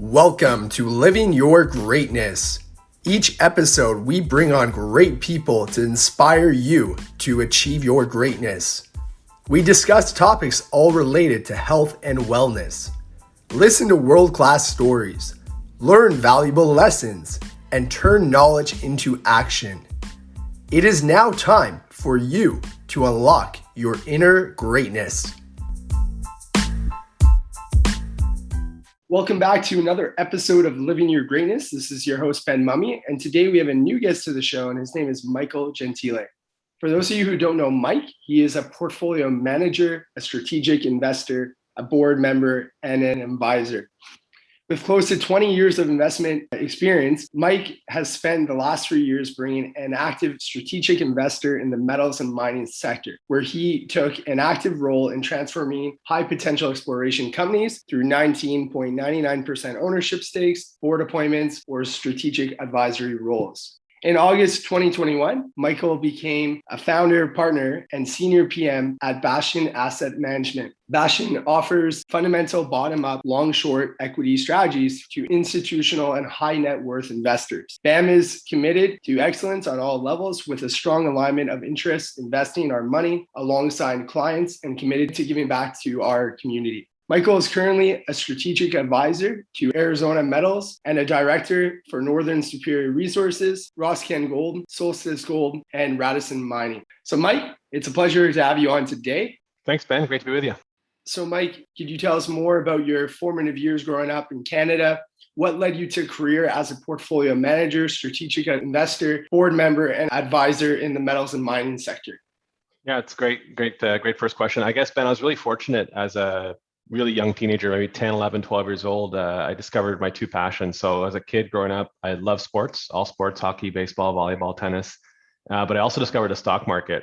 Welcome to Living Your Greatness. Each episode, we bring on great people to inspire you to achieve your greatness. We discuss topics all related to health and wellness. Listen to world-class stories, learn valuable lessons, and turn knowledge into action. It is now time for you to unlock your inner greatness. Welcome back to another episode of Living Your Greatness. This is your host, Ben Mummy, and today we have a new guest to the show, and his name is Michael Gentile. For those of you who don't know Mike, he is a portfolio manager, a strategic investor, a board member, and an advisor. With close to 20 years of investment experience, Mike has spent the last 3 years bringing an active strategic investor in the metals and mining sector, where he took an active role in transforming high potential exploration companies through 19.99% ownership stakes, board appointments, or strategic advisory roles. In August 2021, Michael became a founder, partner, and senior PM at Bastion Asset Management. Bastion offers fundamental bottom-up long-short equity strategies to institutional and high net worth investors. BAM is committed to excellence on all levels with a strong alignment of interest, investing our money alongside clients, and committed to giving back to our community. Michael is currently a strategic advisor to Arizona Metals and a director for Northern Superior Resources, Roscan Gold, Solstice Gold, and Radisson Mining. So Mike, it's a pleasure to have you on today. Thanks, Ben. Great to be with you. So Mike, could you tell us more about your formative years growing up in Canada? What led you to a career as a portfolio manager, strategic investor, board member, and advisor in the metals and mining sector? Yeah, it's great first question. I guess, Ben, I was really fortunate as a really young teenager, maybe 10, 11, 12 years old. I discovered my two passions. So as a kid growing up, I loved sports, all sports, hockey, baseball, volleyball, tennis. But I also discovered the stock market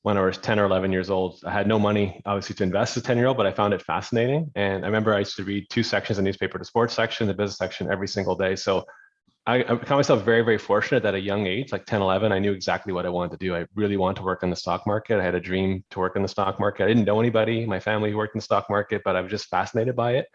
when I was 10 or 11 years old. I had no money, obviously, to invest as a 10-year-old, but I found it fascinating. And I remember I used to read two sections of the newspaper, the sports section, the business section, every single day. So I found myself very, very fortunate at a young age, like 10, 11, I knew exactly what I wanted to do. I really wanted to work in the stock market. I had a dream to work in the stock market. I didn't know anybody, my family who worked in the stock market, but I was just fascinated by it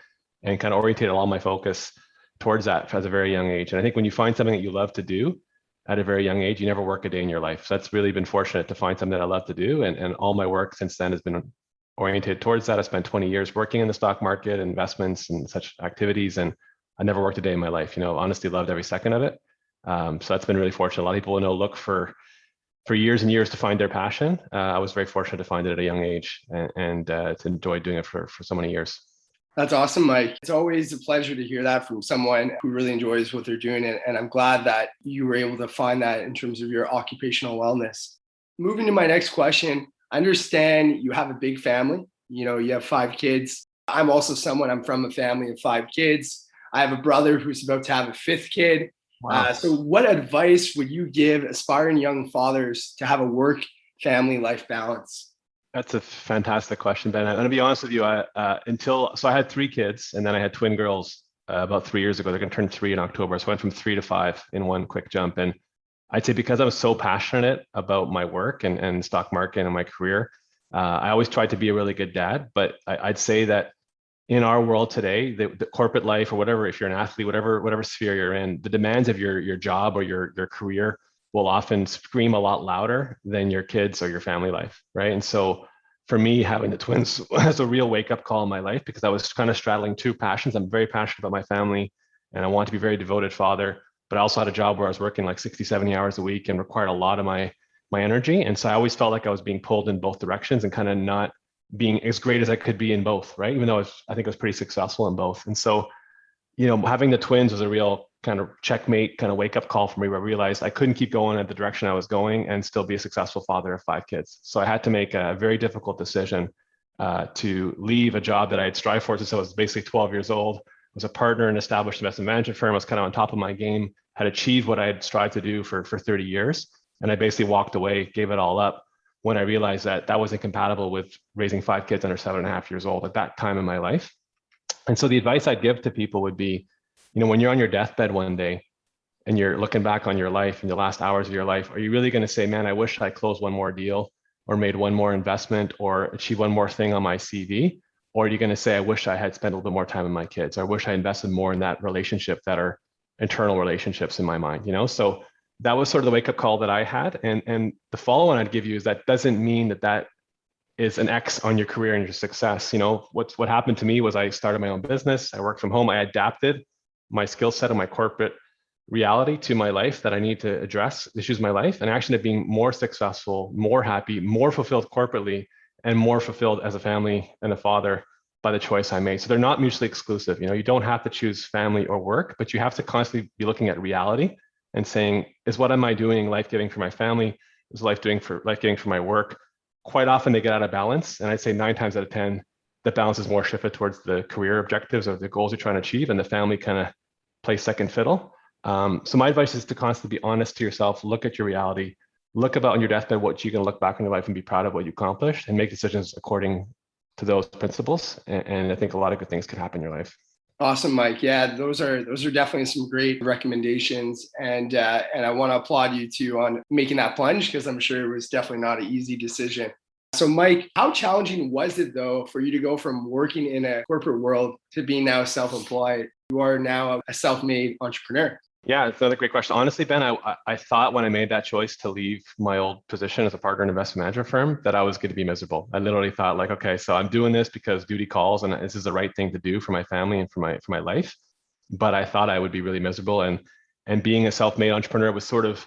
and kind of orientated all my focus towards that as a very young age. And I think when you find something that you love to do at a very young age, you never work a day in your life. So that's really been fortunate to find something that I love to do. And all my work since then has been oriented towards that. I spent 20 years working in the stock market, investments and such activities. And I never worked a day in my life, honestly loved every second of it. So that's been really fortunate. A lot of people look for years and years to find their passion. I was very fortunate to find it at a young age and to enjoy doing it for so many years. That's awesome, Mike. It's always a pleasure to hear that from someone who really enjoys what they're doing. And I'm glad that you were able to find that in terms of your occupational wellness. Moving to my next question, I understand you have a big family. You have 5 kids. I'm from a family of 5 kids. I have a brother who's about to have a 5th kid. Wow. So what advice would you give aspiring young fathers to have a work-family-life balance? That's a fantastic question, Ben. I'm going to be honest with you. I had 3 kids, and then I had twin girls about 3 years ago. They're going to turn 3 in October. So I went from 3 to 5 in one quick jump. And I'd say because I was so passionate about my work and stock market and my career, I always tried to be a really good dad. But I'd say that in our world today, the corporate life or whatever, if you're an athlete, whatever sphere you're in, the demands of your job or your career will often scream a lot louder than your kids or your family life, right? And so for me, having the twins was a real wake-up call in my life because I was kind of straddling 2 passions. I'm very passionate about my family and I want to be a very devoted father, but I also had a job where I was working like 60, 70 hours a week and required a lot of my energy. And so I always felt like I was being pulled in both directions and kind of not being as great as I could be in both, right? Even though I think I was pretty successful in both. And so, having the twins was a real kind of checkmate, kind of wake up call for me where I realized I couldn't keep going at the direction I was going and still be a successful father of 5 kids. So I had to make a very difficult decision to leave a job that I had strived for since I was basically 12 years old. I was a partner in an established investment management firm. I was kind of on top of my game, had achieved what I had strived to do for 30 years. And I basically walked away, gave it all up when I realized that wasn't compatible with raising 5 kids under 7.5 years old at that time in my life. And so the advice I'd give to people would be, when you're on your deathbed one day and you're looking back on your life and the last hours of your life, are you really going to say, man, I wish I closed one more deal or made one more investment or achieved one more thing on my CV? Or are you going to say, I wish I had spent a little bit more time with my kids, or I wish I invested more in that relationship that are internal relationships in my mind, So that was sort of the wake up call that I had. And the follow on I'd give you is that doesn't mean that is an X on your career and your success. What happened to me was I started my own business. I worked from home. I adapted my skill set and my corporate reality to my life that I need to address issues in my life. And I actually ended up being more successful, more happy, more fulfilled corporately, and more fulfilled as a family and a father by the choice I made. So they're not mutually exclusive. You don't have to choose family or work, but you have to constantly be looking at reality and saying, is what am I doing life-giving for my family? Is life-giving for my work? Quite often they get out of balance. And I'd say 9 times out of 10, the balance is more shifted towards the career objectives or the goals you're trying to achieve, and the family kind of plays second fiddle. So my advice is to constantly be honest to yourself, look at your reality, look about on your deathbed what you can look back on your life and be proud of what you accomplished, and make decisions according to those principles. And I think a lot of good things can happen in your life. Awesome, Mike. Yeah, those are definitely some great recommendations, and I want to applaud you too on making that plunge, because I'm sure it was definitely not an easy decision. So, Mike, how challenging was it though for you to go from working in a corporate world to being now self-employed? You are now a self-made entrepreneur. Yeah, it's another great question. Honestly, Ben, I thought when I made that choice to leave my old position as a partner in an investment management firm that I was going to be miserable. I literally thought like, okay, so I'm doing this because duty calls and this is the right thing to do for my family and for my life. But I thought I would be really miserable. And being a self-made entrepreneur was sort of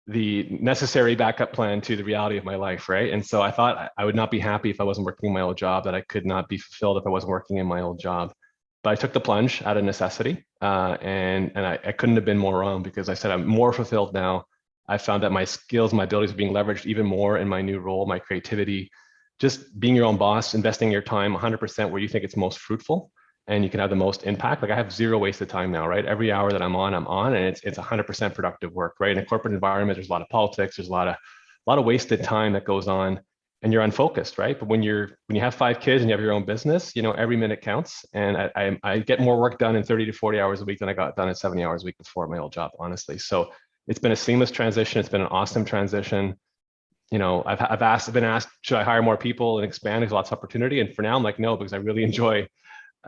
the necessary backup plan to the reality of my life, right? And so I thought I would not be happy if I wasn't working in my old job, that I could not be fulfilled if I wasn't working in my old job. But I took the plunge out of necessity, and I couldn't have been more wrong, because I said I'm more fulfilled now. I found that my skills, my abilities are being leveraged even more in my new role, my creativity, just being your own boss, investing your time 100% where you think it's most fruitful and you can have the most impact. Like I have zero wasted time now, right? Every hour that I'm on, and it's 100% productive work, right? In a corporate environment, there's a lot of politics, there's a lot of wasted time that goes on, and you're unfocused, right? But when you have 5 kids and you have your own business, every minute counts. And I get more work done in 30 to 40 hours a week than I got done in 70 hours a week before my old job, honestly. So it's been a seamless transition. It's been an awesome transition. I've been asked, should I hire more people and expand? There's lots of opportunity. And for now, I'm like, no, because I really enjoy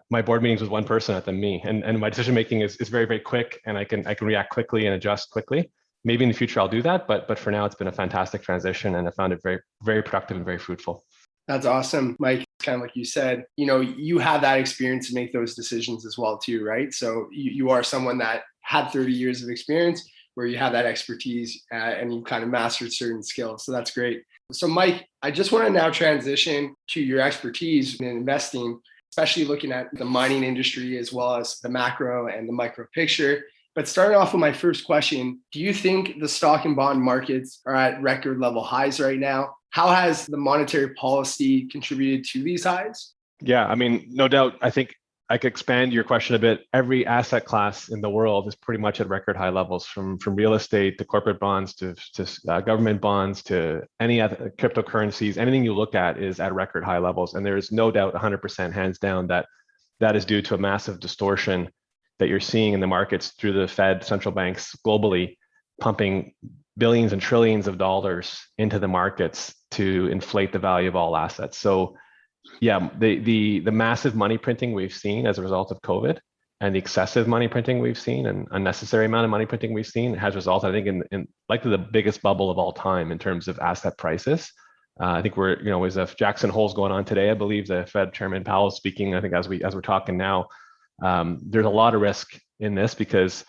my board meetings with one person at them, me. And my decision making is very, very quick, and I can react quickly and adjust quickly. Maybe in the future I'll do that, but for now it's been a fantastic transition, and I found it very, very productive and very fruitful. That's awesome, Mike. Kind of like you said, you have that experience to make those decisions as well too, right? So you are someone that had 30 years of experience where you have that expertise and you kind of mastered certain skills. So that's great. So Mike, I just want to now transition to your expertise in investing, especially looking at the mining industry as well as the macro and the micro picture. But starting off with my first question, do you think the stock and bond markets are at record level highs right now? How has the monetary policy contributed to these highs? Yeah, I mean, no doubt. I think I could expand your question a bit. Every asset class in the world is pretty much at record high levels, from real estate to corporate bonds to government bonds to any other cryptocurrencies. Anything you look at is at record high levels. And there is no doubt 100% hands down that is due to a massive distortion that you're seeing in the markets through the Fed, central banks globally pumping billions and trillions of dollars into the markets to inflate the value of all assets. So yeah, the massive money printing we've seen as a result of COVID, and the excessive money printing we've seen and unnecessary amount of money printing we've seen has resulted, I think, in likely the biggest bubble of all time in terms of asset prices. I think we're, there's a Jackson Hole's going on today. I believe the Fed Chairman Powell is speaking, I think, as we're talking now. There's a lot of risk in this because,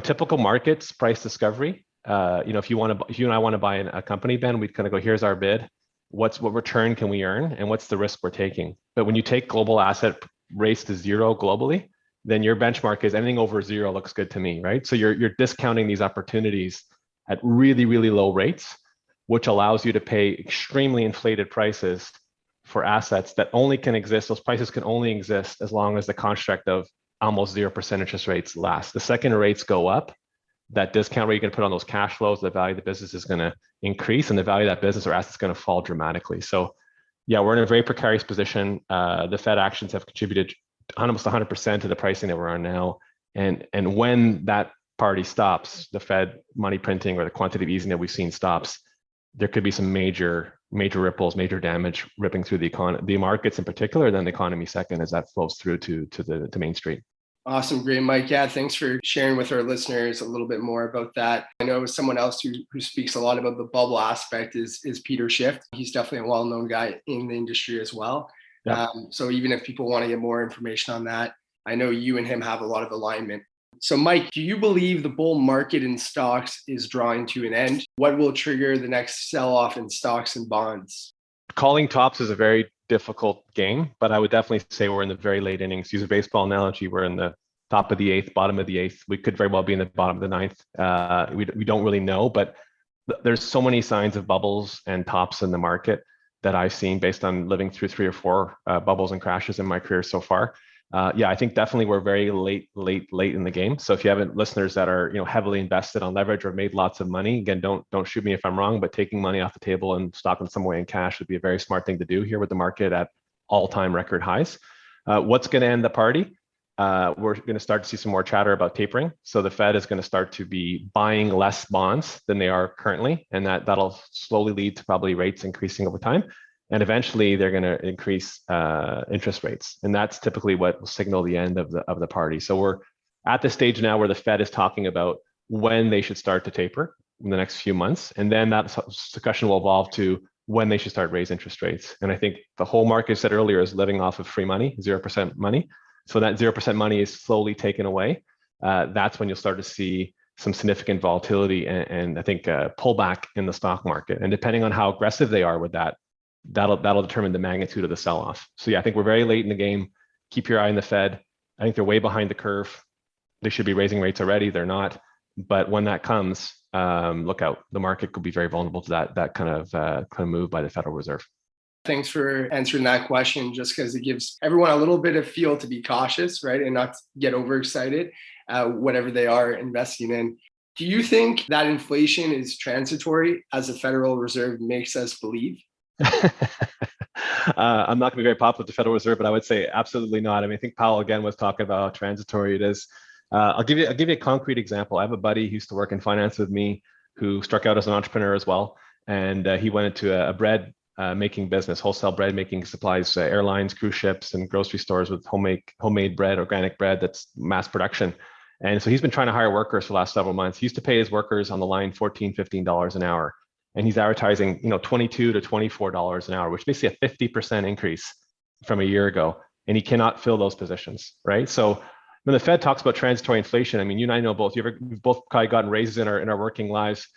typical markets, price discovery, if you and I want to buy a company, Ben, we'd kind of go, here's our bid. What return can we earn? And what's the risk we're taking? But when you take global asset rates to zero globally, then your benchmark is anything over zero looks good to me, right? So you're discounting these opportunities at really, really low rates, which allows you to pay extremely inflated prices for assets that only can exist. Those prices can only exist as long as the construct of almost 0% interest rates lasts. The second rates go up, that discount rate you can put on those cash flows, the value of the business is going to increase, and the value of that business or asset is going to fall dramatically. So yeah, we're in a very precarious position. The Fed actions have contributed almost 100% to the pricing that we're on now. And when that party stops, the Fed money printing or the quantitative easing that we've seen stops, there could be some major major ripples, major damage ripping through the economy, the markets in particular, then the economy second, as that flows through to Main Street. Awesome. Great, Mike. Yeah, thanks for sharing with our listeners a little bit more about that. I know someone else who speaks a lot about the bubble aspect is Peter Schiff. He's definitely a well-known guy in the industry as well. Yeah. So even if people want to get more information on that, I know you and him have a lot of alignment. So Mike, do you believe the bull market in stocks is drawing to an end? What will trigger the next sell-off in stocks and bonds? Calling tops is a very difficult game, but I would definitely say we're in the very late innings. Use a baseball analogy, we're in the top of the eighth, bottom of the eighth. We could very well be in the bottom of the ninth. We don't really know, but there's so many signs of bubbles and tops in the market that I've seen based on living through 3 or 4 bubbles and crashes in my career so far. Yeah, I think definitely we're very late in the game. So if you have listeners that are heavily invested on leverage or made lots of money, again, don't shoot me if I'm wrong, but taking money off the table and stock in some way in cash would be a very smart thing to do here with the market at all-time record highs. What's going to end the party? We're going to start to see some more chatter about tapering. So the Fed is going to start to be buying less bonds than they are currently, and that'll slowly lead to probably rates increasing over time. And eventually they're going to increase interest rates. And that's typically what will signal the end of the party. So we're at the stage now where the Fed is talking about when they should start to taper in the next few months. And then that discussion will evolve to when they should start raise interest rates. And I think the whole market, I said earlier, is living off of free money, 0% money. So that 0% money is slowly taken away. That's when you'll start to see some significant volatility and I think pullback in the stock market. And depending on how aggressive they are with that, that'll determine the magnitude of the sell-off. So yeah, I think we're very late in the game. Keep your eye on the Fed. I think they're way behind the curve. They should be raising rates already. They're not. But when that comes, look out. The market could be very vulnerable to that kind of move by the Federal Reserve. Thanks for answering that question, just because it gives everyone a little bit of feel to be cautious, right? And not get overexcited, whatever they are investing in. Do you think that inflation is transitory, as the Federal Reserve makes us believe? I'm not going to be very popular with the Federal Reserve, but I would say absolutely not. I mean, I think Powell again was talking about how transitory it is. I'll give you a concrete example. I have a buddy who used to work in finance with me who struck out as an entrepreneur as well, and he went into a bread making business, wholesale bread making supplies, airlines, cruise ships, and grocery stores with homemade bread, organic bread that's mass production. And so he's been trying to hire workers for the last several months. He used to pay his workers on the line $14, $15 an hour. And he's advertising, $22 to $24 an hour, which is basically a 50% increase from a year ago. And he cannot fill those positions, right? So when the Fed talks about transitory inflation, I mean, you and I know both. We've both probably gotten raises in our working lives.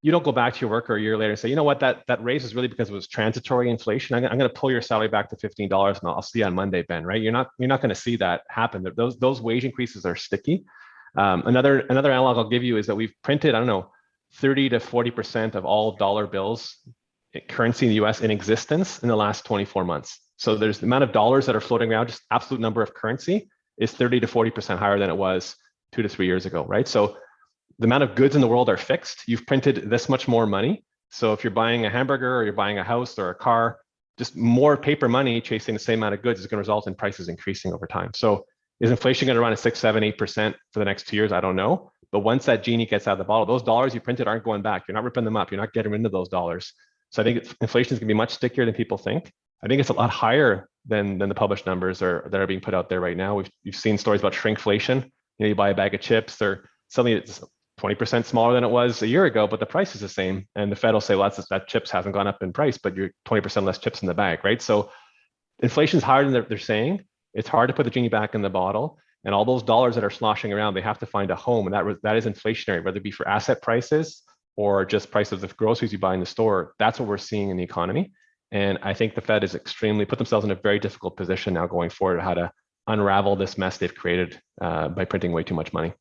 You don't go back to your worker a year later and say, you know what, that raise is really because it was transitory inflation. I'm going to pull your salary back to $15 and I'll see you on Monday, Ben, right? You're not going to see that happen. Those wage increases are sticky. Another analog I'll give you is that we've printed, 30 to 40% of all dollar bills, currency in the US in existence in the last 24 months. So there's the amount of dollars that are floating around, just absolute number of currency is 30 to 40% higher than it was 2 to 3 years ago, right? So the amount of goods in the world are fixed. You've printed this much more money. So if you're buying a hamburger or you're buying a house or a car, just more paper money chasing the same amount of goods is going to result in prices increasing over time. So is inflation going to run at 6, 7, 8% for the next 2 years? I don't know. But once that genie gets out of the bottle, those dollars you printed aren't going back. You're not ripping them up. You're not getting rid of those dollars. So I think inflation is going to be much stickier than people think. I think it's a lot higher than the published numbers that are being put out there right now. We've seen stories about shrinkflation. You buy a bag of chips or something that's 20% smaller than it was a year ago, but the price is the same. And the Fed will say, well, that chips hasn't gone up in price, but you're 20% less chips in the bag, right? So inflation is higher than they're saying. It's hard to put the genie back in the bottle. And all those dollars that are sloshing around, they have to find a home. And that is inflationary, whether it be for asset prices or just price of the groceries you buy in the store. That's what we're seeing in the economy. And I think the Fed is put themselves in a very difficult position now going forward, how to unravel this mess they've created by printing way too much money.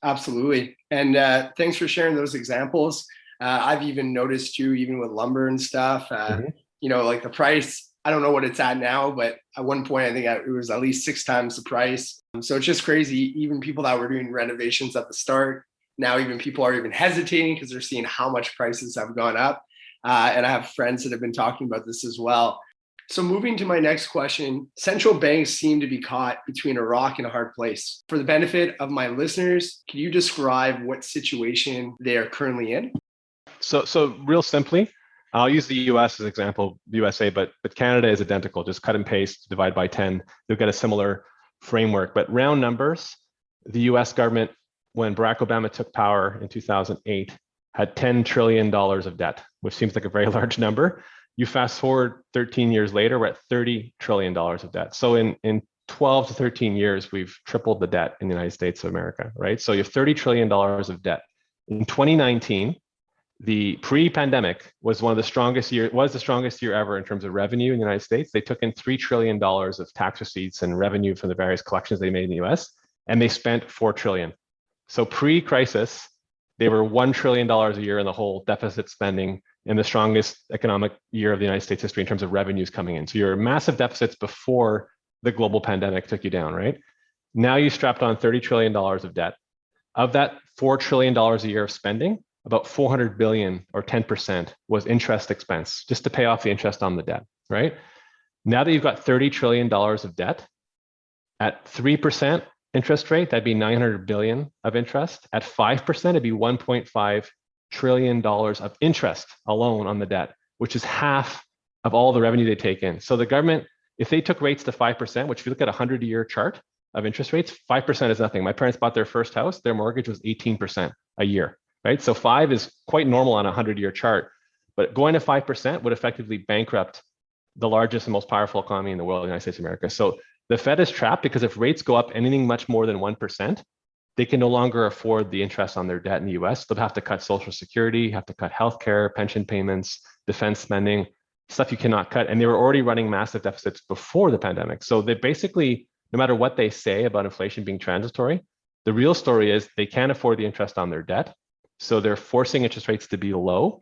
Absolutely. And thanks for sharing those examples. I've even noticed too, even with lumber and stuff, like the price, I don't know what it's at now, but at one point, I think it was at least 6 times the price. So it's just crazy. Even people that were doing renovations at the start, now even people are even hesitating because they're seeing how much prices have gone up. And I have friends that have been talking about this as well. So moving to my next question, central banks seem to be caught between a rock and a hard place. For the benefit of my listeners, can you describe what situation they are currently in? So real simply, I'll use the US as an example, the USA, but Canada is identical. Just cut and paste, divide by 10. You'll get a similar framework. But round numbers, the US government, when Barack Obama took power in 2008, had $10 trillion of debt, which seems like a very large number. You fast forward 13 years later, we're at $30 trillion of debt. So in 12 to 13 years, we've tripled the debt in the United States of America, right? So you have $30 trillion of debt. In 2019, the pre-pandemic was the strongest year ever in terms of revenue in the United States. They took in $3 trillion of tax receipts and revenue from the various collections they made in the US, and they spent $4 trillion. So pre-crisis, they were $1 trillion a year in the whole deficit spending in the strongest economic year of the United States history in terms of revenues coming in. So your massive deficits before the global pandemic took you down, right? Now you strapped on $30 trillion of debt. Of that $4 trillion a year of spending, about 400 billion or 10% was interest expense, just to pay off the interest on the debt, right? Now that you've got $30 trillion of debt at 3% interest rate, that'd be 900 billion of interest. At 5%, it'd be $1.5 trillion of interest alone on the debt, which is half of all the revenue they take in. So the government, if they took rates to 5%, which if you look at a 100-year chart of interest rates, 5% is nothing. My parents bought their first house, their mortgage was 18% a year, right? So 5 is quite normal on a 100-year chart, but going to 5% would effectively bankrupt the largest and most powerful economy in the world, the United States of America. So the Fed is trapped because if rates go up anything much more than 1%, they can no longer afford the interest on their debt in the US. They'll have to cut Social Security, have to cut healthcare, pension payments, defense spending, stuff you cannot cut. And they were already running massive deficits before the pandemic. So they basically, no matter what they say about inflation being transitory, the real story is they can't afford the interest on their debt. So they're forcing interest rates to be low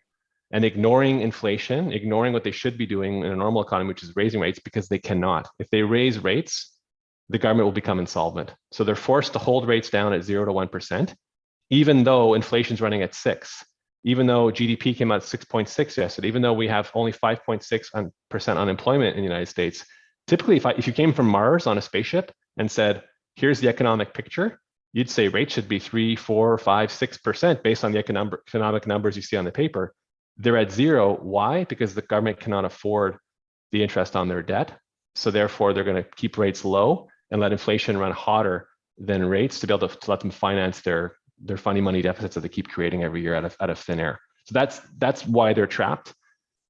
and ignoring inflation, ignoring what they should be doing in a normal economy, which is raising rates, because they cannot. If they raise rates, the government will become insolvent. So they're forced to hold rates down at 0 to 1%, even though inflation's running at 6, even though GDP came out at 6.6 yesterday, even though we have only 5.6% unemployment in the United States. Typically, if you came from Mars on a spaceship and said, here's the economic picture, you'd say rates should be 3, 4, 5, 6% based on the economic numbers you see on the paper. They're at 0. Why? Because the government cannot afford the interest on their debt. So therefore, they're going to keep rates low and let inflation run hotter than rates to be able to let them finance their funny money deficits that they keep creating every year out of thin air. So that's why they're trapped.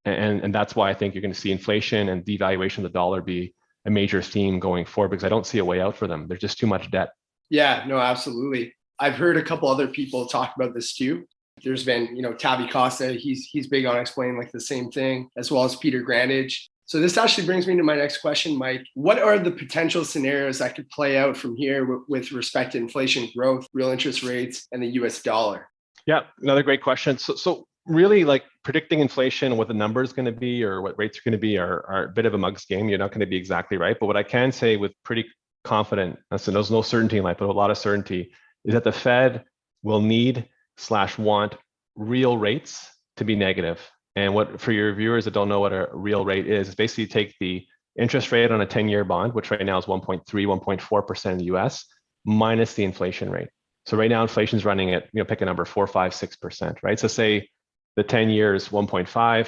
And that's why I think you're going to see inflation and devaluation of the dollar be a major theme going forward, because I don't see a way out for them. There's just too much debt. Yeah, no, absolutely. I've heard a couple other people talk about this too. There's been, Tavi Costa, he's big on explaining like the same thing, as well as Peter Grandage. So this actually brings me to my next question, Mike. What are the potential scenarios that could play out from here with respect to inflation growth, real interest rates, and the US dollar? Yeah, another great question. So really, like, predicting inflation, what the number is going to be or what rates are going to be are a bit of a mug's game. You're not going to be exactly right. But what I can say with pretty confident, so there's no certainty in life, but a lot of certainty, is that the Fed will need/want real rates to be negative. And what, for your viewers that don't know what a real rate is basically take the interest rate on a 10-year bond, which right now is 1.3, 1.4% in the US, minus the inflation rate. So right now inflation is running at, pick a number, 4, 5, 6%, right? So say the 10 years 1.5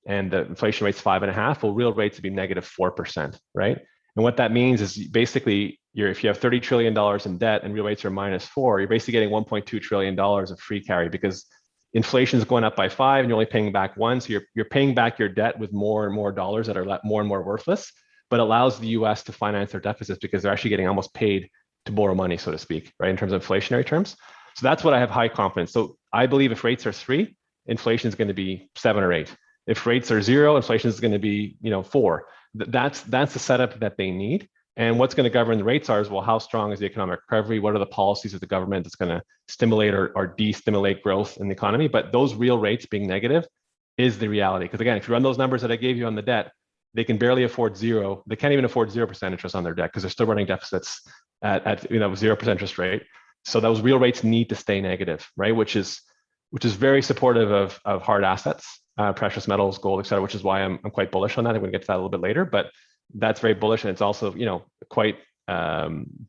and the inflation rate's 5.5, well, real rates would be negative 4%, right? And what that means is basically if you have $30 trillion in debt and real rates are -4, you're basically getting $1.2 trillion of free carry, because inflation is going up by 5 and you're only paying back 1. So you're paying back your debt with more and more dollars that are more and more worthless, but allows the US to finance their deficits because they're actually getting almost paid to borrow money, so to speak, right, in terms of inflationary terms. So that's what I have high confidence. So I believe if rates are 3, inflation is going to be 7 or 8. If rates are 0, inflation is going to be 4. That's the setup that they need. And what's going to govern the rates is, well, how strong is the economic recovery? What are the policies of the government that's going to stimulate or de-stimulate growth in the economy? But those real rates being negative is the reality. Because again, if you run those numbers that I gave you on the debt, they can barely afford 0. They can't even afford 0% interest on their debt because they're still running deficits at 0% interest rate. So those real rates need to stay negative, right? Which is very supportive of hard assets, precious metals, gold, et cetera, which is why I'm quite bullish on that. I'm going to get to that a little bit later, but that's very bullish. And it's also, quite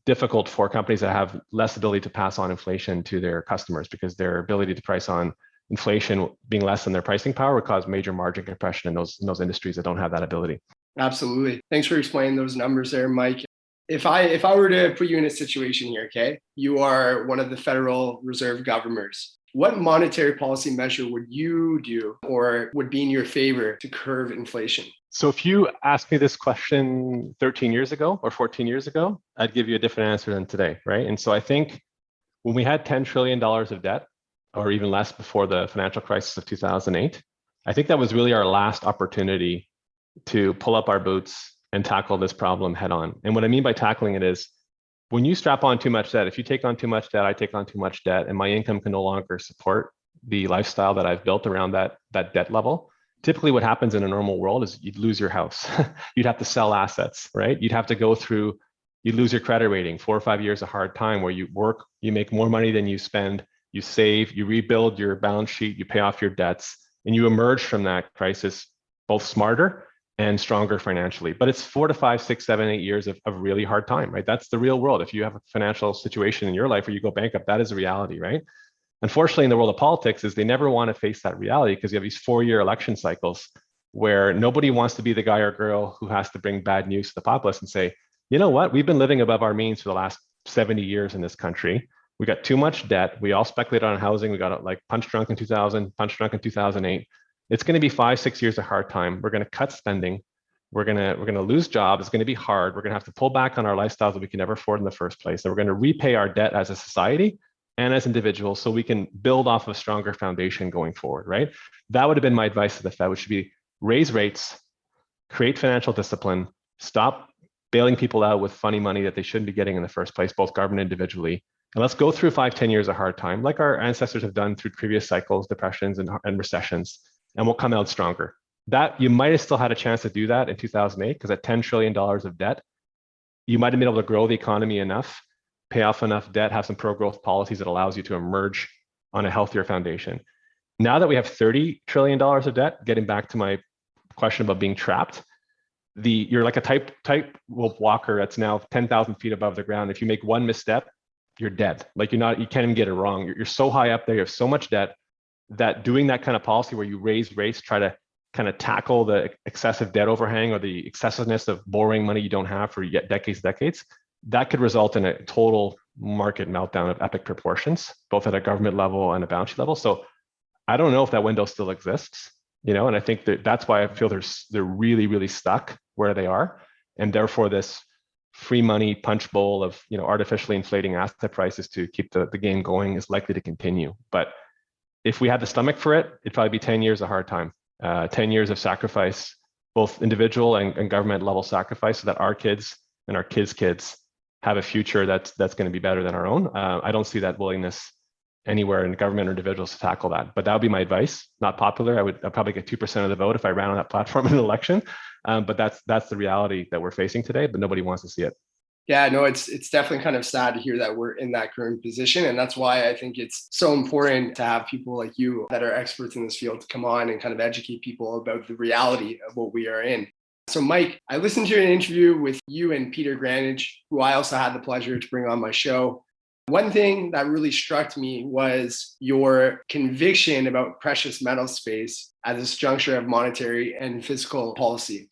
difficult for companies that have less ability to pass on inflation to their customers, because their ability to price on inflation being less than their pricing power would cause major margin compression in those industries that don't have that ability. Absolutely. Thanks for explaining those numbers there, Mike. If I were to put you in a situation here, okay, you are one of the Federal Reserve governors. What monetary policy measure would you do or would be in your favor to curb inflation? So if you asked me this question 13 years ago or 14 years ago, I'd give you a different answer than today, right? And so I think when we had $10 trillion of debt, or even less before the financial crisis of 2008, I think that was really our last opportunity to pull up our boots and tackle this problem head on. And what I mean by tackling it is when you strap on too much debt, if you take on too much debt, I take on too much debt, and my income can no longer support the lifestyle that I've built around that debt level. Typically what happens in a normal world is you'd lose your house. You'd have to sell assets, right? You'd have to go through, you lose your credit rating, 4 or 5 years of hard time where you work, you make more money than you spend, you save, you rebuild your balance sheet, you pay off your debts, and you emerge from that crisis both smarter and stronger financially. But it's 4 to 5, 6, 7, 8 years of really hard time, right? That's the real world. If you have a financial situation in your life where you go bankrupt, that is a reality, right? Unfortunately, in the world of politics, is they never want to face that reality because you have these 4-year election cycles where nobody wants to be the guy or girl who has to bring bad news to the populace and say, you know what, we've been living above our means for the last 70 years in this country. We got too much debt. We all speculated on housing. We got like punch drunk in 2000, punch drunk in 2008. It's going to be 5, 6 years of hard time. We're going to cut spending. We're going to lose jobs. It's going to be hard. We're going to have to pull back on our lifestyles that we can never afford in the first place. And we're going to repay our debt as a society and as individuals so we can build off of a stronger foundation going forward, right? That would have been my advice to the Fed, which should be raise rates, create financial discipline, stop bailing people out with funny money that they shouldn't be getting in the first place, both government and individually. And let's go through 5, 10 years of hard time, like our ancestors have done through previous cycles, depressions and recessions, and we'll come out stronger. That you might have still had a chance to do that in 2008, because at $10 trillion of debt, you might have been able to grow the economy enough, pay off enough debt, have some pro-growth policies that allows you to emerge on a healthier foundation. Now that we have $30 trillion of debt, getting back to my question about being trapped, you're like a tightrope walker that's now 10,000 feet above the ground. If you make one misstep, you're dead. Like you can't even get it wrong. You're so high up there, you have so much debt that doing that kind of policy where you raise rates, try to kind of tackle the excessive debt overhang or the excessiveness of borrowing money you don't have for yet decades, that could result in a total market meltdown of epic proportions, both at a government level and a balance sheet level. So I don't know if that window still exists, and I think that's why I feel they're really, really stuck where they are. And therefore this free money punch bowl of, artificially inflating asset prices to keep the game going is likely to continue. But if we had the stomach for it, it'd probably be 10 years of hard time, 10 years of sacrifice, both individual and government level sacrifice, so that our kids and our kids' have a future that's going to be better than our own. I don't see that willingness anywhere in government or individuals to tackle that. But that would be my advice. Not popular. I'd probably get 2% of the vote if I ran on that platform in an election. But that's the reality that we're facing today, but nobody wants to see it. Yeah, no, it's definitely kind of sad to hear that we're in that current position. And that's why I think it's so important to have people like you that are experts in this field to come on and kind of educate people about the reality of what we are in. So Mike, I listened to an interview with you and Peter Granage, who I also had the pleasure to bring on my show. One thing that really struck me was your conviction about precious metal space at this juncture of monetary and fiscal policy.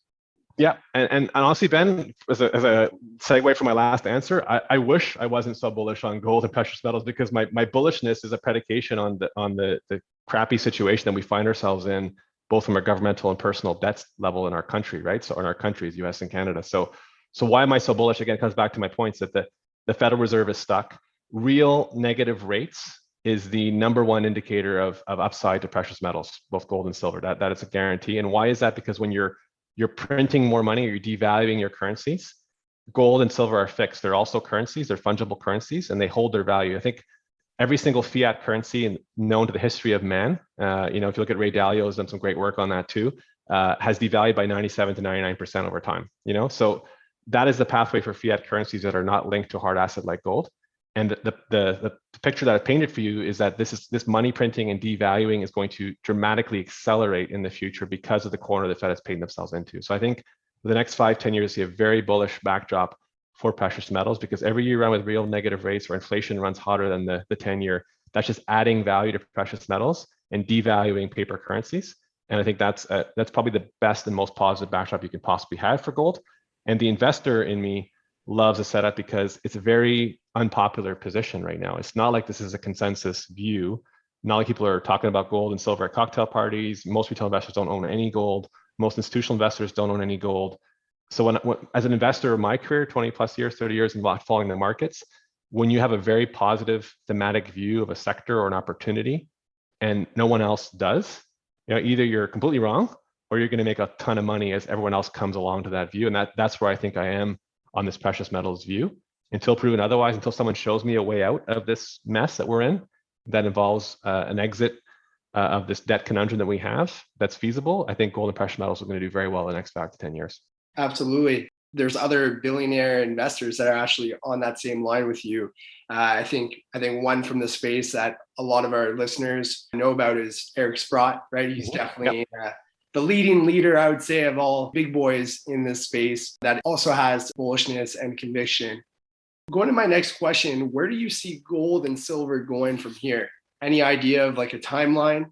Yeah, and honestly, Ben, as a segue from my last answer, I wish I wasn't so bullish on gold and precious metals, because my bullishness is a predication on the crappy situation that we find ourselves in, both from a governmental and personal debt level in our country, right? So in our countries, US and Canada. So why am I so bullish? Again, it comes back to my points that the Federal Reserve is stuck. Real negative rates is the number one indicator of upside to precious metals, both gold and silver. That is a guarantee. And why is that? Because when you're printing more money or you're devaluing your currencies, gold and silver are fixed. They're also currencies, they're fungible currencies, and they hold their value. I think every single fiat currency known to the history of man, if you look at Ray Dalio, has done some great work on that too, has devalued by 97 to 99% over time. So that is the pathway for fiat currencies that are not linked to a hard asset like gold. And the picture that I painted for you is that this money printing and devaluing is going to dramatically accelerate in the future because of the corner the Fed has painted themselves into. So I think for the next 5, 10 years, you see a very bullish backdrop for precious metals, because every year around with real negative rates or inflation runs hotter than the 10-year, that's just adding value to precious metals. and devaluing paper currencies. And I think that's probably the best and most positive backdrop you can possibly have for gold. And the investor in me loves a setup because it's a very unpopular position right now. It's not like this is a consensus view. Not like people are talking about gold and silver at cocktail parties. Most retail investors don't own any gold. Most institutional investors don't own any gold. So when as an investor in my career, 20 plus years, 30 years in following the markets, when you have a very positive thematic view of a sector or an opportunity and no one else does, either you're completely wrong or you're going to make a ton of money as everyone else comes along to that view. And that's where I think I am on this precious metals view. Until proven otherwise, until someone shows me a way out of this mess that we're in that involves an exit of this debt conundrum that we have that's feasible, I think gold and precious metals are going to do very well in the next 5 to 10 years. Absolutely. There's other billionaire investors that are actually on that same line with you. I think one from the space that a lot of our listeners know about is Eric Sprott, right? He's definitely the leading leader, I would say, of all big boys in this space that also has bullishness and conviction. Going to my next question, where do you see gold and silver going from here? Any idea of like a timeline?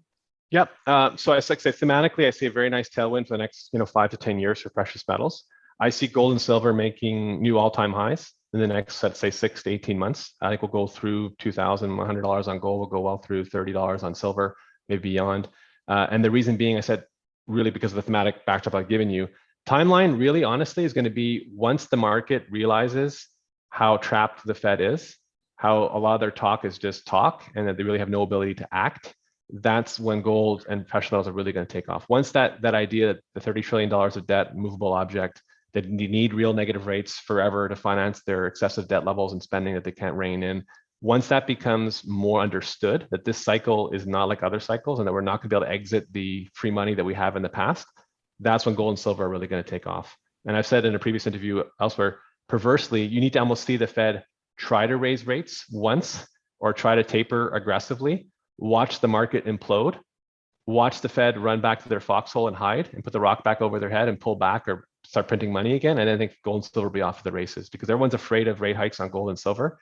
Yep. So I say thematically, I see a very nice tailwind for the next 5 to 10 years for precious metals. I see gold and silver making new all-time highs in the next, let's say, 6 to 18 months. I think we'll go through $2,100 on gold. We'll go well through $30 on silver, maybe beyond. And the reason being, I said, really because of the thematic backdrop I've given you. Timeline, really, honestly, is going to be once the market realizes how trapped the Fed is, how a lot of their talk is just talk, and that they really have no ability to act. That's when gold and precious metals are really going to take off. Once that idea that the $30 trillion of debt, movable object, that you need real negative rates forever to finance their excessive debt levels and spending that they can't rein in. Once that becomes more understood, that this cycle is not like other cycles and that we're not going to be able to exit the free money that we have in the past, that's when gold and silver are really going to take off. And I've said in a previous interview elsewhere, perversely, you need to almost see the Fed try to raise rates once or try to taper aggressively, watch the market implode, watch the Fed run back to their foxhole and hide and put the rock back over their head and pull back or start printing money again. And I think gold and silver will be off to the races because everyone's afraid of rate hikes on gold and silver.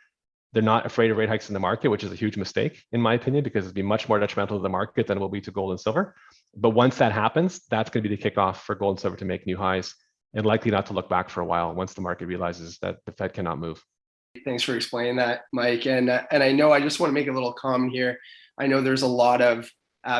They're not afraid of rate hikes in the market, which is a huge mistake, in my opinion, because it'd be much more detrimental to the market than it will be to gold and silver. But once that happens, that's going to be the kickoff for gold and silver to make new highs and likely not to look back for a while once the market realizes that the Fed cannot move. Thanks for explaining that, Mike. And I know I just want to make a little comment here. I know there's a lot of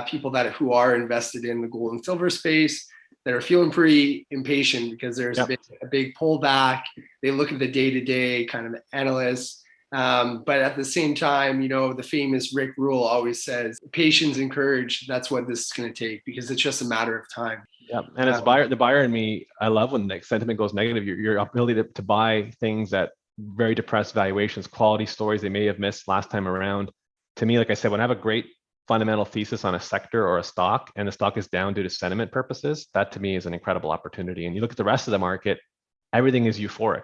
people who are invested in the gold and silver space that are feeling pretty impatient because there's a big pullback. They look at the day-to-day kind of analysts. But at the same time, the famous Rick Rule always says, patience and courage, that's what this is going to take because it's just a matter of time. Yeah, and as the buyer in me, I love when the sentiment goes negative. Your ability to buy things at very depressed valuations, quality stories they may have missed last time around. To me, like I said, when I have a great fundamental thesis on a sector or a stock and the stock is down due to sentiment purposes, that to me is an incredible opportunity. And you look at the rest of the market, everything is euphoric.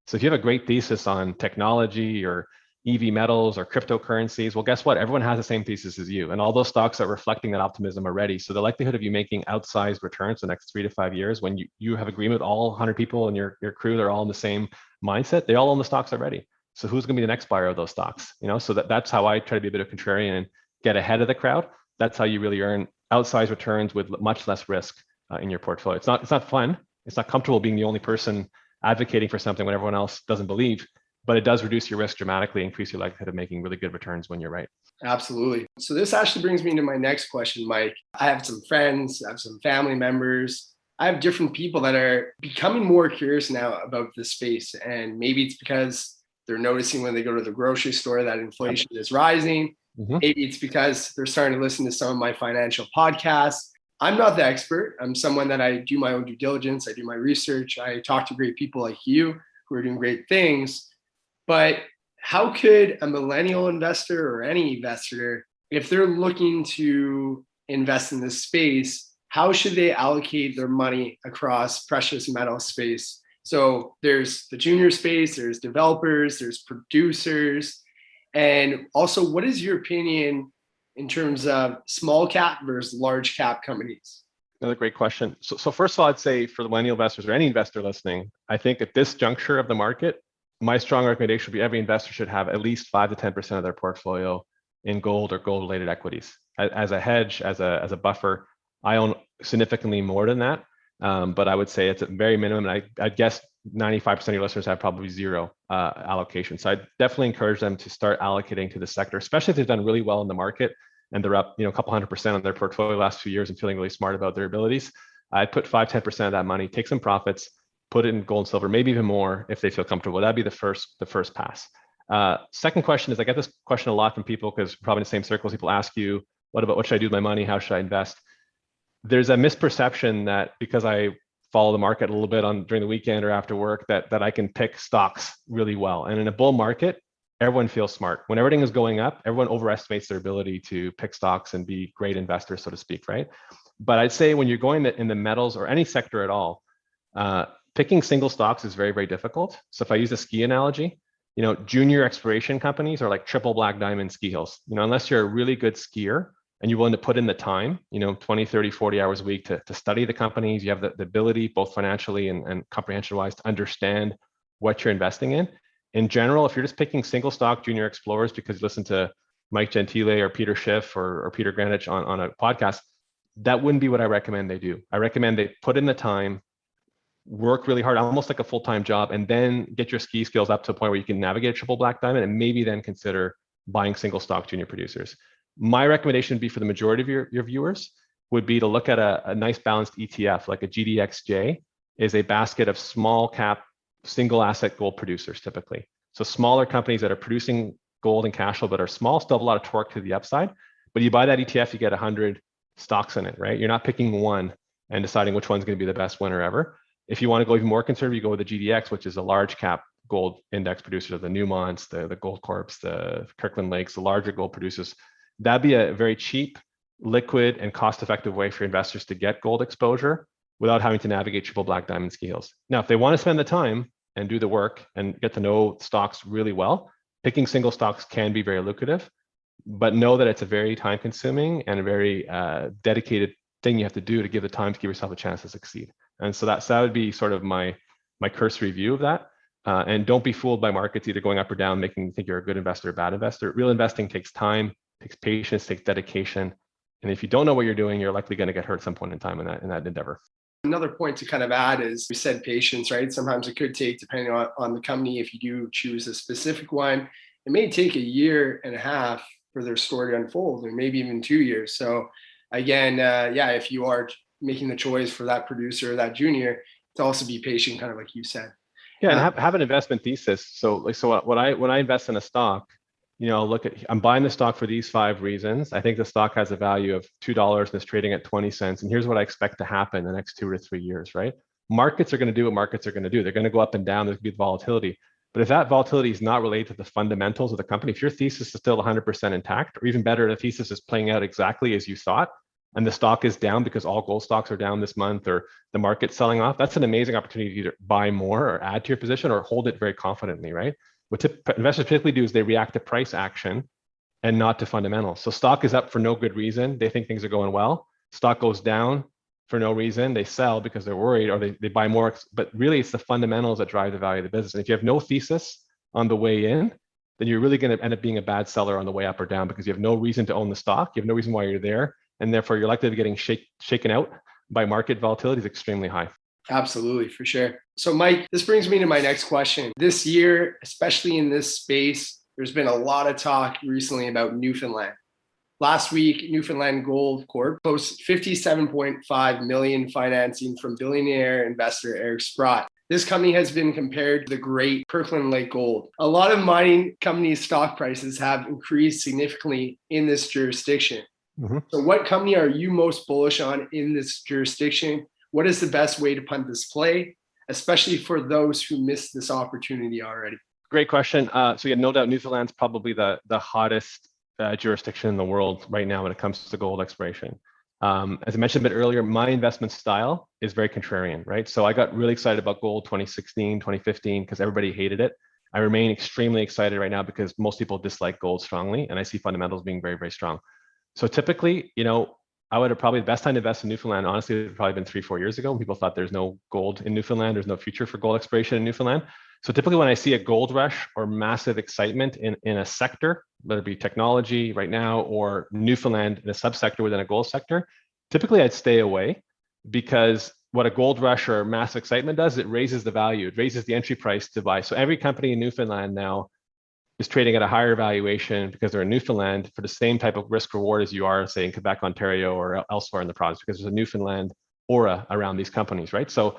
So if you have a great thesis on technology or EV metals or cryptocurrencies, well, guess what? Everyone has the same thesis as you. And all those stocks are reflecting that optimism already. So the likelihood of you making outsized returns the next 3 to 5 years when you have agreement with all 100 people in your crew, they're all in the same mindset, they all own the stocks already. So who's going to be the next buyer of those stocks? So that's how I try to be a bit of contrarian and get ahead of the crowd. That's how you really earn outsized returns with much less risk in your portfolio. It's not fun. It's not comfortable being the only person advocating for something when everyone else doesn't believe, but it does reduce your risk dramatically, increase your likelihood of making really good returns when you're right. Absolutely. So this actually brings me to my next question, Mike. I have some friends, I have some family members, I have different people that are becoming more curious now about this space. And maybe it's because they're noticing when they go to the grocery store that inflation is rising. Mm-hmm. Maybe it's because they're starting to listen to some of my financial podcasts. I'm not the expert. I'm someone that I do my own due diligence. I do my research. I talk to great people like you who are doing great things. But how could a millennial investor or any investor, if they're looking to invest in this space, how should they allocate their money across precious metal space? So there's the junior space, there's developers, there's producers. And also, what is your opinion in terms of small cap versus large cap companies? Another great question. So first of all, I'd say for the millennial investors or any investor listening, I think at this juncture of the market, my strong recommendation would be every investor should have at least 5 to 10% of their portfolio in gold or gold-related equities. As a hedge, as a buffer, I own significantly more than that. But I would say it's at very minimum. And I'd guess 95% of your listeners have probably zero allocation. So I definitely encourage them to start allocating to the sector, especially if they've done really well in the market and they're up, a couple 100% on their portfolio the last few years and feeling really smart about their abilities. I'd put 5-10% of that money, take some profits, put it in gold and silver, maybe even more if they feel comfortable. That'd be the first pass. Second question is, I get this question a lot from people because probably in the same circles, people ask you, what should I do with my money? How should I invest? There's a misperception that because I follow the market a little bit during the weekend or after work, that I can pick stocks really well. And in a bull market, everyone feels smart. When everything is going up, everyone overestimates their ability to pick stocks and be great investors, so to speak, right? But I'd say when you're going in the metals or any sector at all, picking single stocks is very, very difficult. So if I use a ski analogy, junior exploration companies are like triple black diamond ski hills. Unless you're a really good skier and you're willing to put in the time, 20, 30, 40 hours a week to study the companies, you have the ability, both financially and comprehension-wise, to understand what you're investing in. In general, if you're just picking single stock junior explorers because you listen to Mike Gentile or Peter Schiff or Peter Greenwich on a podcast, that wouldn't be what I recommend they do. I recommend they put in the time, work really hard, almost like a full-time job, and then get your ski skills up to a point where you can navigate triple black diamond and maybe then consider buying single stock junior producers. My recommendation would be for the majority of your viewers would be to look at a nice balanced ETF, like a GDXJ is a basket of small cap, single asset gold producers typically. So smaller companies that are producing gold and cash flow, but are small, still have a lot of torque to the upside. But you buy that ETF, you get 100 stocks in it, right? You're not picking one and deciding which one's going to be the best winner ever. If you want to go even more conservative, you go with the GDX, which is a large cap gold index producer, the Newmonts, the Goldcorps, the Kirkland Lakes, the larger gold producers. That'd be a very cheap, liquid, and cost-effective way for investors to get gold exposure without having to navigate triple black diamond ski hills. Now, if they want to spend the time and do the work and get to know stocks really well, picking single stocks can be very lucrative, but know that it's a very time-consuming and a very dedicated thing you have to do to give the time to give yourself a chance to succeed. And so that would be sort of my cursory view of that. And don't be fooled by markets either going up or down, making you think you're a good investor or bad investor. Real investing takes time, takes patience, takes dedication. And if you don't know what you're doing, you're likely going to get hurt at some point in time in that endeavor. Another point to kind of add is, we said patience, right? Sometimes it could take, depending on the company, if you do choose a specific one, it may take 1.5 years for their story to unfold, or maybe even 2 years. So again, if you are making the choice for that producer or that junior, to also be patient, kind of like you said. Yeah, and have an investment thesis. So when I invest in a stock, I'll I'm buying the stock for these 5 reasons. I think the stock has a value of $2 and it's trading at 20 cents. And here's what I expect to happen in the next 2 or 3 years, right? Markets are going to do what markets are going to do. They're going to go up and down. There's going to be volatility. But if that volatility is not related to the fundamentals of the company, if your thesis is still 100% intact, or even better, the thesis is playing out exactly as you thought, and the stock is down because all gold stocks are down this month, or the market's selling off, that's an amazing opportunity to either buy more or add to your position or hold it very confidently, right? What investors typically do is they react to price action and not to fundamentals. So stock is up for no good reason. They think things are going well. Stock goes down for no reason. They sell because they're worried, or they buy more. But really, it's the fundamentals that drive the value of the business. And if you have no thesis on the way in, then you're really going to end up being a bad seller on the way up or down, because you have no reason to own the stock. You have no reason why you're there. And therefore, your likelihood of getting shaken out by market volatility is extremely high. Absolutely, for sure. So Mike, this brings me to my next question. This year, especially in this space, there's been a lot of talk recently about Newfoundland. Last week, Newfoundland Gold Corp posted $57.5 million financing from billionaire investor Eric Sprott. This company has been compared to the great Kirkland Lake Gold. A lot of mining companies' stock prices have increased significantly in this jurisdiction. Mm-hmm. So what company are you most bullish on in this jurisdiction? What is the best way to punt this play, especially for those who missed this opportunity already? Great question. So yeah, no doubt Newfoundland's probably the hottest jurisdiction in the world right now when it comes to gold exploration. As I mentioned a bit earlier, my investment style is very contrarian, right? So I got really excited about gold 2016, 2015, because everybody hated it. I remain extremely excited right now because most people dislike gold strongly, and I see fundamentals being very, very strong. So typically, I would have probably the best time to invest in Newfoundland, honestly, it would have probably been 3-4 years ago when people thought there's no gold in Newfoundland, there's no future for gold exploration in Newfoundland. So typically when I see a gold rush or massive excitement in a sector, whether it be technology right now or Newfoundland in a subsector within a gold sector, typically I'd stay away, because what a gold rush or massive excitement does, it raises the value, it raises the entry price to buy. So every company in Newfoundland now is trading at a higher valuation because they're in Newfoundland for the same type of risk reward as you are, say, in Quebec, Ontario, or elsewhere in the province, because there's a Newfoundland aura around these companies, right? So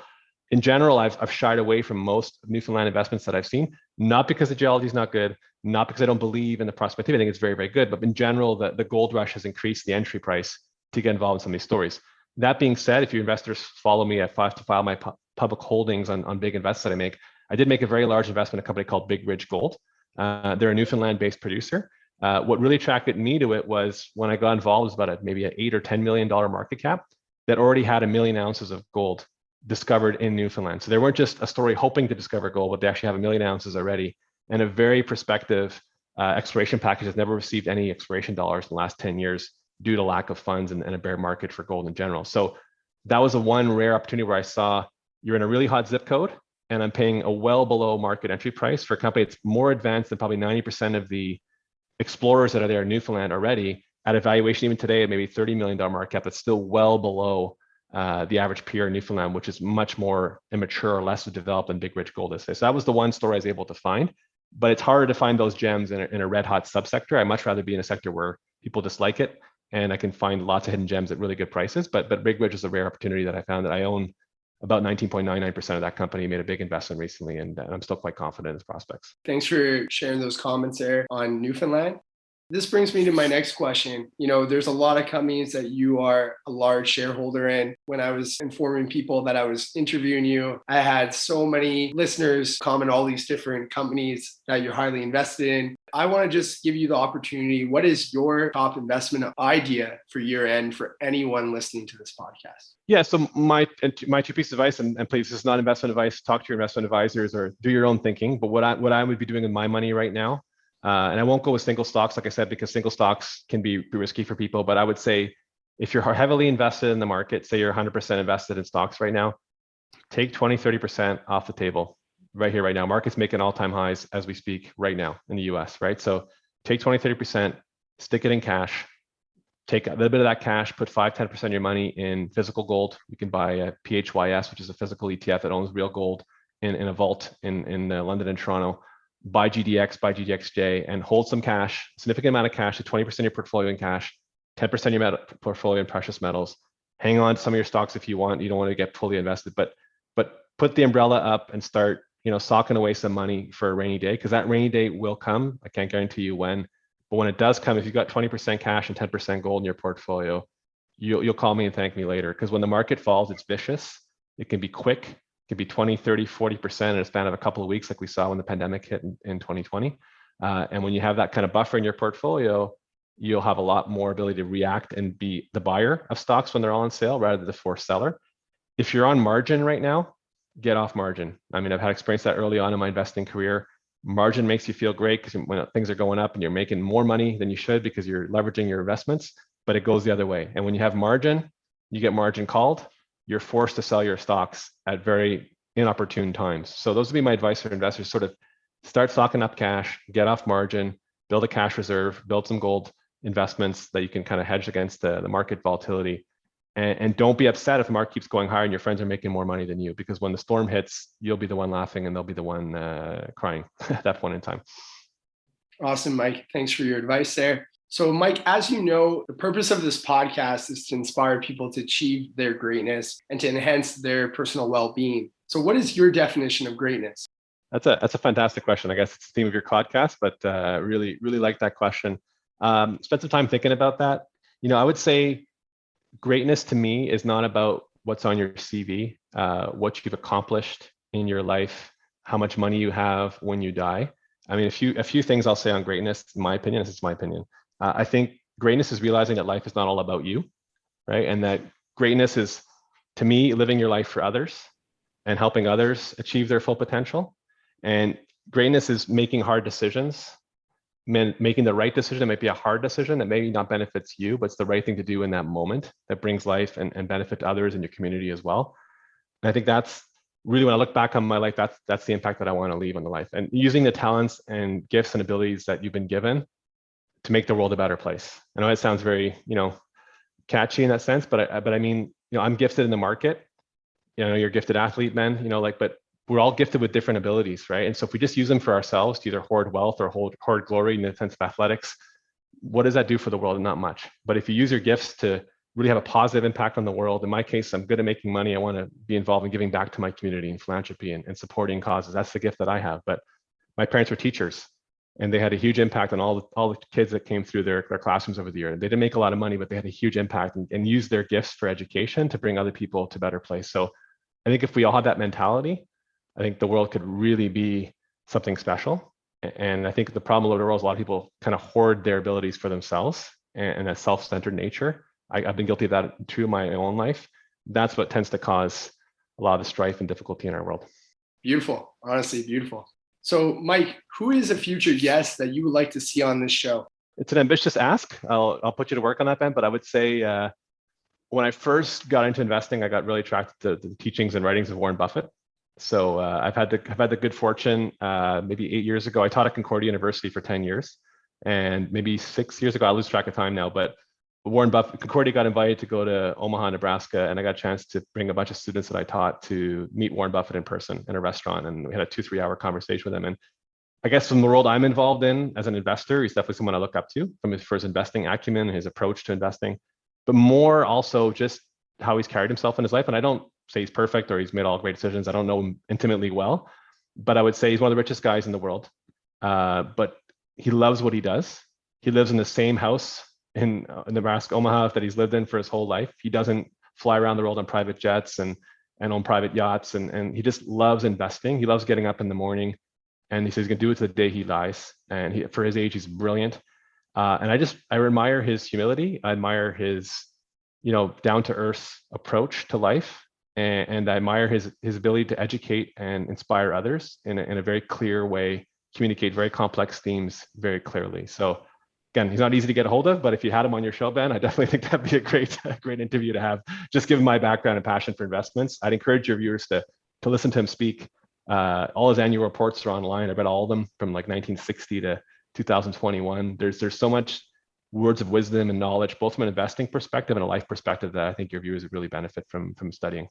in general, I've shied away from most Newfoundland investments that I've seen, not because the geology is not good, not because I don't believe in the prospectivity. I think it's very, very good, but in general, the gold rush has increased the entry price to get involved in some of these stories. That being said, if you investors follow me, I have to file my public holdings on big investments that I make. I did make a very large investment in a company called Big Ridge Gold. They're a Newfoundland-based producer. What really attracted me to it was when I got involved, it was about maybe an $8 or $10 million market cap that already had 1 million ounces of gold discovered in Newfoundland. So they weren't just a story hoping to discover gold, but they actually have 1 million ounces already, and a very prospective exploration package that's never received any exploration dollars in the last 10 years due to lack of funds and a bear market for gold in general. So that was a one rare opportunity where I saw you're in a really hot zip code, and I'm paying a well below market entry price for a company that's more advanced than probably 90% of the explorers that are there in Newfoundland already, at a valuation even today of maybe $30 million market cap that's still well below the average peer in Newfoundland, which is much more immature or less developed than Big Ridge Gold is. So that was the one story I was able to find, but it's harder to find those gems in a red hot subsector. I'd much rather be in a sector where people dislike it and I can find lots of hidden gems at really good prices. But Big Ridge is a rare opportunity that I found, that I own about 19.99% of that company, made a big investment recently, and I'm still quite confident in its prospects. Thanks for sharing those comments there on Newfoundland. This brings me to my next question. There's a lot of companies that you are a large shareholder in. When I was informing people that I was interviewing you, I had so many listeners comment all these different companies that you're highly invested in. I want to just give you the opportunity. What is your top investment idea for year end for anyone listening to this podcast? Yeah, so my two pieces of advice, and please, this is not investment advice. Talk to your investment advisors or do your own thinking. But what I would be doing with my money right now, and I won't go with single stocks, like I said, because single stocks can be risky for people. But I would say if you're heavily invested in the market, say you're 100% invested in stocks right now, take 20, 30% off the table right here, right now. Market's making all-time highs as we speak right now in the US, right? So take 20, 30%, stick it in cash, take a little bit of that cash, put 5, 10% of your money in physical gold. You can buy a PHYS, which is a physical ETF that owns real gold in a vault in London and Toronto. Buy GDX, buy GDXJ, and hold some cash, significant amount of cash, to 20% of your portfolio in cash, 10% of your portfolio in precious metals. Hang on to some of your stocks if you want. You don't want to get fully invested, but put the umbrella up and start, socking away some money for a rainy day, because that rainy day will come. I can't guarantee you when, but when it does come, if you've got 20% cash and 10% gold in your portfolio, you'll call me and thank me later. Because when the market falls, it's vicious. It can be quick. It could be 20, 30, 40% in a span of a couple of weeks, like we saw when the pandemic hit in 2020. And when you have that kind of buffer in your portfolio, you'll have a lot more ability to react and be the buyer of stocks when they're all on sale rather than the forced seller. If you're on margin right now, get off margin. I mean, I've had experience that early on in my investing career. Margin makes you feel great because when things are going up and you're making more money than you should because you're leveraging your investments, but it goes the other way. And when you have margin, you get margin called. You're forced to sell your stocks at very inopportune times. So those would be my advice for investors: sort of start stocking up cash, get off margin, build a cash reserve, build some gold investments that you can kind of hedge against the market volatility. And don't be upset if the market keeps going higher and your friends are making more money than you, because when the storm hits, you'll be the one laughing and they'll be the one crying at that point in time. Awesome, Mike. Thanks for your advice there. So, Mike, as you know, the purpose of this podcast is to inspire people to achieve their greatness and to enhance their personal well-being. So what is your definition of greatness? That's a fantastic question. I guess it's the theme of your podcast, but really like that question. Spent some time thinking about that. I would say greatness to me is not about what's on your CV, what you've accomplished in your life, how much money you have when you die. I mean, a few things I'll say on greatness, in my opinion. This is my opinion. I think greatness is realizing that life is not all about you, right? And that greatness is, to me, living your life for others and helping others achieve their full potential. And greatness is making hard decisions making the right decision. It might be a hard decision that maybe not benefits you, but it's the right thing to do in that moment that brings life and benefit to others in your community as well. And I think that's really, when I look back on my life, that's the impact that I want to leave on the life, and using the talents and gifts and abilities that you've been given to make the world a better place. I know it sounds very, catchy in that sense, but I mean, I'm gifted in the market. You're a gifted athlete, man, but we're all gifted with different abilities, right? And so if we just use them for ourselves to either hoard wealth or hoard glory in the sense of athletics, what does that do for the world? Not much. But if you use your gifts to really have a positive impact on the world, in my case, I'm good at making money. I want to be involved in giving back to my community and philanthropy and supporting causes. That's the gift that I have. But my parents were teachers, and they had a huge impact on all the kids that came through their classrooms over the year. They didn't make a lot of money, but they had a huge impact and used their gifts for education to bring other people to a better place. So I think if we all had that mentality, I think the world could really be something special. And I think the problem with the world is a lot of people kind of hoard their abilities for themselves and a self-centered nature. I've been guilty of that too in my own life. That's what tends to cause a lot of the strife and difficulty in our world. Beautiful, honestly, beautiful. So Mike, who is a future guest that you would like to see on this show? It's an ambitious ask. I'll put you to work on that, Ben, but I would say when I first got into investing, I got really attracted to the teachings and writings of Warren Buffett. So I've had the good fortune, maybe 8 years ago, I taught at Concordia University for 10 years. And maybe 6 years ago, I lose track of time now, but Warren Buffett, Concordia got invited to go to Omaha, Nebraska, and I got a chance to bring a bunch of students that I taught to meet Warren Buffett in person in a restaurant. And we had a 2-3 hour conversation with him. And I guess from the world I'm involved in as an investor, he's definitely someone I look up to for his investing acumen, his approach to investing, but more also just how he's carried himself in his life. And I don't say he's perfect or he's made all great decisions. I don't know him intimately well, but I would say he's one of the richest guys in the world. But he loves what he does. He lives in the same house in Nebraska, Omaha, that he's lived in for his whole life. He doesn't fly around the world on private jets and own private yachts. And he just loves investing. He loves getting up in the morning, and he says he's gonna do it to the day he dies. And for his age, he's brilliant. And I admire his humility. I admire his, down to earth approach to life. And I admire his ability to educate and inspire others in a very clear way, communicate very complex themes very clearly. So again, he's not easy to get a hold of, but if you had him on your show, Ben, I definitely think that'd be a great interview to have. Just given my background and passion for investments, I'd encourage your viewers to listen to him speak. All his annual reports are online. I read all of them from like 1960 to 2021. There's so much words of wisdom and knowledge, both from an investing perspective and a life perspective, that I think your viewers would really benefit from studying.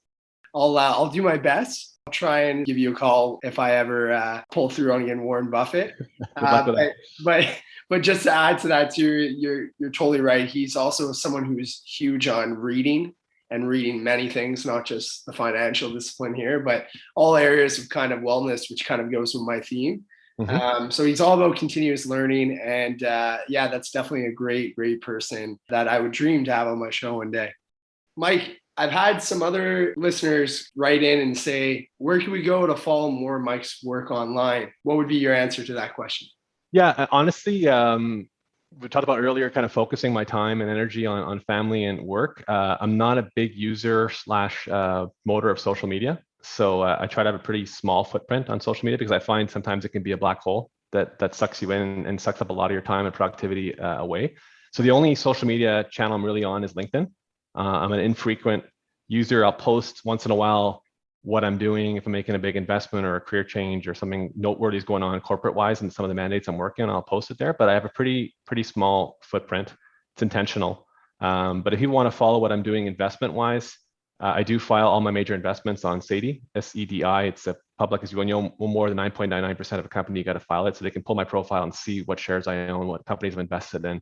I'll do my best. I'll try and give you a call if I ever pull through on again Warren Buffett. Good luck with that. But just to add to that too, you're totally right. He's also someone who's huge on reading many things, not just the financial discipline here, but all areas of kind of wellness, which kind of goes with my theme. Mm-hmm. So he's all about continuous learning, and that's definitely a great person that I would dream to have on my show one day. Mike, I've had some other listeners write in and say, where can we go to follow more Mike's work online? What would be your answer to that question? Yeah, honestly, we talked about earlier, kind of focusing my time and energy on family and work. I'm not a big user / motor of social media. So I try to have a pretty small footprint on social media, because I find sometimes it can be a black hole that sucks you in and sucks up a lot of your time and productivity away. So the only social media channel I'm really on is LinkedIn. I'm an infrequent user. I'll post once in a while what I'm doing, if I'm making a big investment or a career change or something noteworthy is going on corporate wise and some of the mandates I'm working on, I'll post it there. But I have a pretty small footprint. It's intentional. But if you want to follow what I'm doing investment wise, I do file all my major investments on SEDI, SEDI. It's a public, as you know, more than 9.99% of a company, you got to file it. So they can pull my profile and see what shares I own, what companies I've invested in.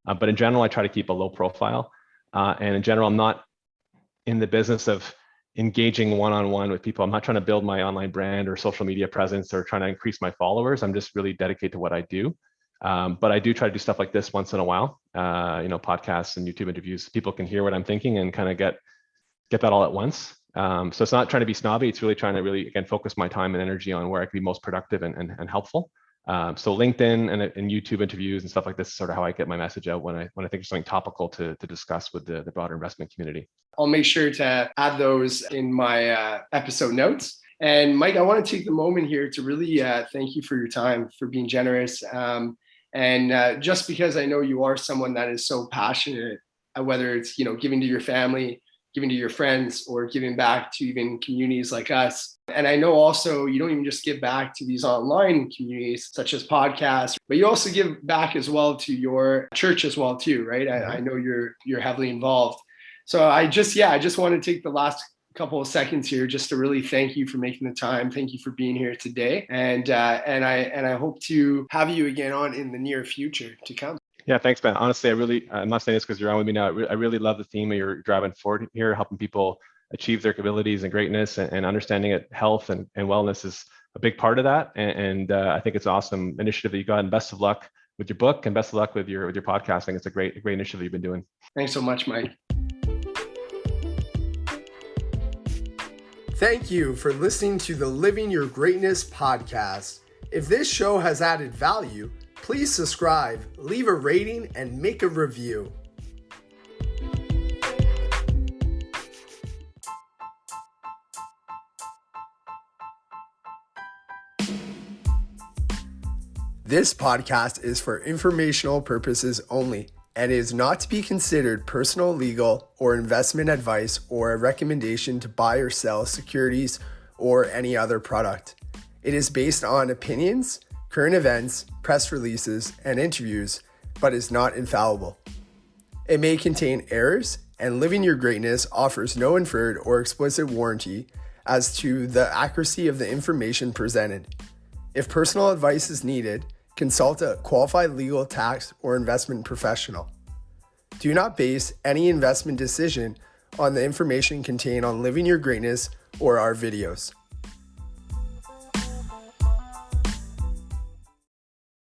But in general, I try to keep a low profile. And in general, I'm not in the business of engaging one-on-one with people. I'm not trying to build my online brand or social media presence or trying to increase my followers. I'm just really dedicated to what I do. But I do try to do stuff like this once in a while, podcasts and YouTube interviews. People can hear what I'm thinking and kind of get that all at once. So it's not trying to be snobby. It's really trying to again, focus my time and energy on where I can be most productive and helpful. So LinkedIn and YouTube interviews and stuff like this is sort of how I get my message out when I think there's something topical to discuss with the broader investment community. I'll make sure to add those in my episode notes. And Mike, I want to take the moment here to really thank you for your time, for being generous, and And just because I know you are someone that is so passionate, whether it's, giving to your family, giving to your friends, or giving back to even communities like us. And I know also you don't even just give back to these online communities such as podcasts, but you also give back as well to your church as well too, right? I know you're heavily involved. So I just want to take the last couple of seconds here just to really thank you for making the time. Thank you for being here today. And I hope to have you again on in the near future to come. Yeah, thanks, Ben. Honestly, I'm not saying this because you're on with me now. I really love the theme of your driving forward here, helping people achieve their abilities and greatness, and understanding that health and wellness is a big part of that. And I think it's an awesome initiative that you got, and best of luck with your book and best of luck with your podcasting. It's a great initiative you've been doing. Thanks so much, Mike. Thank you for listening to the Living Your Greatness podcast. If this show has added value, please subscribe, leave a rating, and make a review. This podcast is for informational purposes only and is not to be considered personal, legal, or investment advice or a recommendation to buy or sell securities or any other product. It is based on opinions, current events, press releases, and interviews, but is not infallible. It may contain errors, and Living Your Greatness offers no inferred or explicit warranty as to the accuracy of the information presented. If personal advice is needed, consult a qualified legal, tax, or investment professional. Do not base any investment decision on the information contained on Living Your Greatness or our videos.